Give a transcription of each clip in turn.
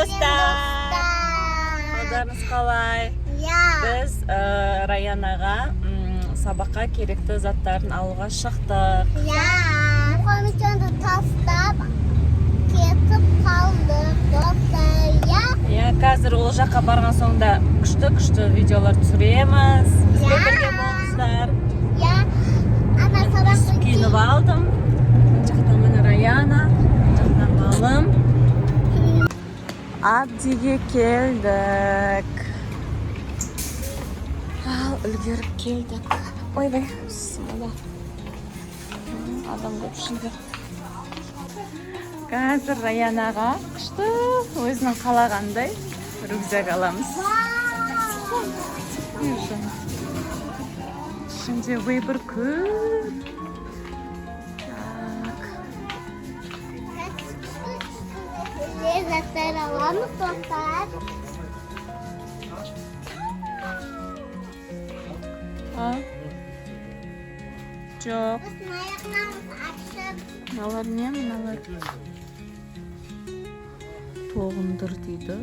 достар. Қалдарыңыз қалай? Біз Раянаға сабаққа керекті заттарын алуға шықтық. Мұқамеджанды тастап кетіп қалдық достар. Қазір ол жаққа барған соңда күшті видеолар түсіреміз. Бізбен бірге болыңыздар. Үсіп киініп алдым. Мына жақта міне Раяна, мына жақта балым. Абдиге келдік. Ал, үлгеріп келдік. Ойбай, смола. Адам көп ішінде. Қазір Раянаға күшті өзінің қалағандай рюкзак аламыз. Ішінде выбор көп. Заттар аламыз достар. Жоқ. Аяқтарымыз ашып. Мыналар не? Мыналар тоғындыр дейді.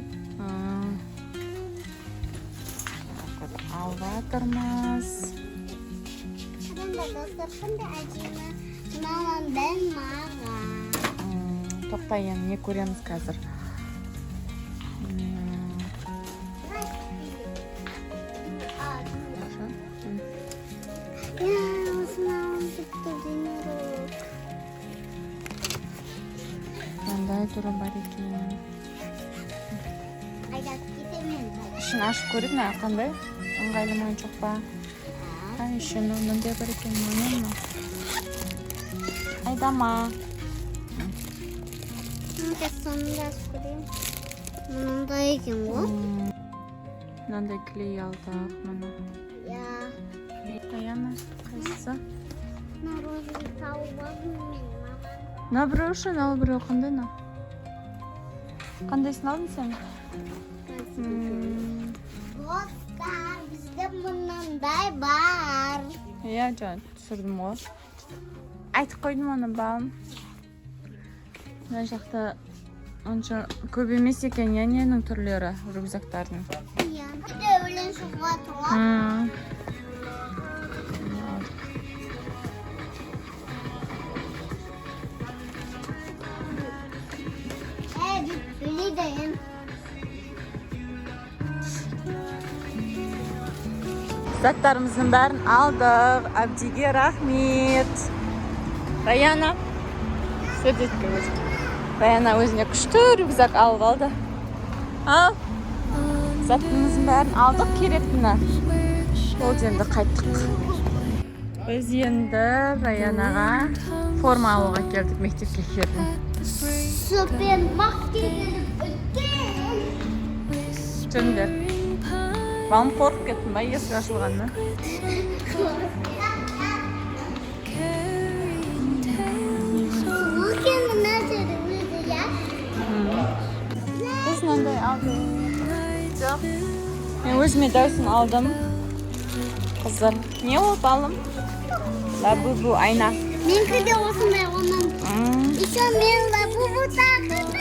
Алып жатырмыз. Достар, қандай әдемі. Мамам бен маған. Тоқта, енді не көреміз қазір? Қандай түрі бар екен? Ішін ашып көріп ме? Қандай? Ыңғайлы ма, жоқ па? Ішін мындай бар екен, мұны? Айдама. Сонда ашып көрейін. Мұндай екен ғой? Мынандай клей алдық, мұны. Раяна, қайсысы? Мороженое тауып алдым мен, мамам. На біреуші, ал біреу қандай на? Қандайсын алдың сен? Достар, бізде мұндай бар. Жаңа түсірдім ғой. Айтып қойдым оны балым. Мына жақта онша көп емес екен, ненің түрлері рюкзактардың. Бізде өлең шығуға тұрған. Өлейдейін. Заттарымыздың бәрін алдық. Абдиге рахмет. Раяна. Сөдетке өзі. Раяна өзіне күшті рюкзак алып алды. Ал. Заттарымыздың бәрін алдық керектіні. Ол енді қайттық. Біз енді Раянаға форма алуға келдік мектепке келдім. Супермаркетке келіп үлкен. Жүріңдер. Балым қорқып кеттім ба, есік ашылғанына? Үлкен мына жері өзі, я? Біз мынандай алдым. Жоқ. Мен өзіме дәусін алдым. Қыздар. Не ол балым? Лабубу айна. Менікі де осындай оның. Еще мен лабубу тағып.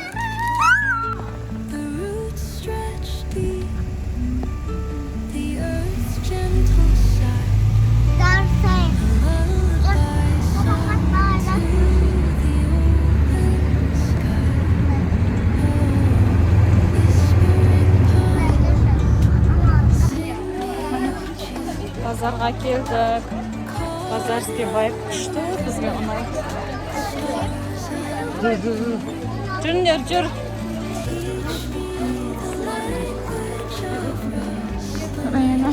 Базарға келдік. Базар істебай күшті, бізге ұнайды. Жүріңдер, жүр. Раяна.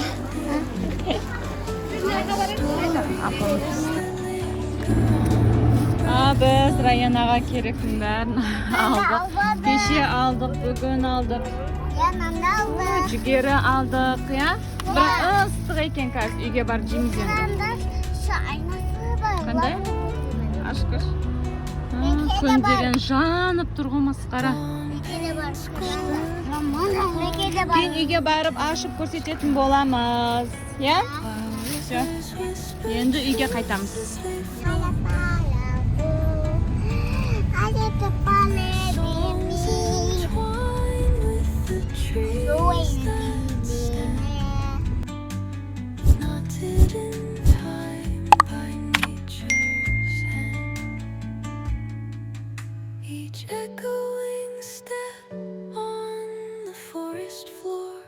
Біз Раянаға керектің бәрін алдық. Кеше алдық, бүгін алдық. Жүгері алдық, я? Бірақ ыстық екен қазір, үйге бар жейміз енді. Қандай? Ашқыш. Күн деген жанып тұрғы масқара. Кейін үйге барып ашып көрсететін боламыз. Я? Енді үйге қайтамыз. echoing steps.